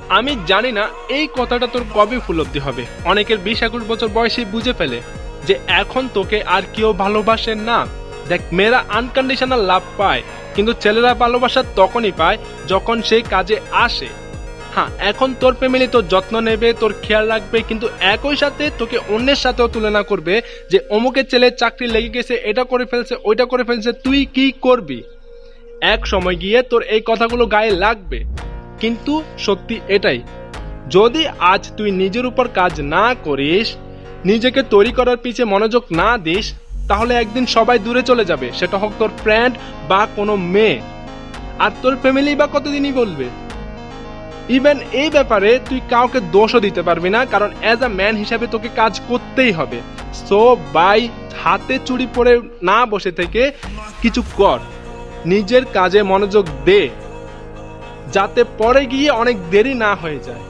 আমি জানি না এই কথাটা তোর কবে উপলব্ধি হবে। অনেকের 20-21 বছর বয়সে বুঝে ফেলে যে এখন তোকে আর কেউ ভালোবাসে না। দেখ, মেয়েরা আনকন্ডিশনাল লাভ পায়, কিন্তু ছেলেরা ভালোবাসা তখনই পায় যখন সেই কাজে আসে। হ্যাঁ, এখন তোর ফ্যামিলি তোর যত্ন নেবে, তোর খেয়াল রাখবে, কিন্তু একই সাথে তোকে অন্যের সাথেও তুলনা করবে যে অমুকের ছেলে চাকরি লেগে গেছে, এটা করে ফেলছে, ওইটা করে ফেলছে, তুই কি করবি? এক সময় গিয়ে তোর এই কথাগুলো গায়ে লাগবে। কিন্তু সত্যি এটাই, যদি আজ তুই নিজের উপর কাজ না করিস, নিজেকে তৈরি করার পিছে মনোযোগ না দিস, তাহলে একদিন সবাই দূরে চলে যাবে, সেটা হোক তোর ফ্রেন্ড বা কোনো মেয়ে। আর তোর ফ্যামিলি বা কতদিনই বলবে। ইভেন এই ব্যাপারে তুই কাউকে দোষও দিতে পারবি না, কারণ অ্যাজ আ ম্যান হিসাবে তোকে কাজ করতেই হবে। সো বাই, হাতে চুড়ি পরে না বসে থেকে কিছু কর, নিজের কাজে মনোযোগ দে, যাতে পরে গিয়ে অনেক দেরি না হয়ে যায়।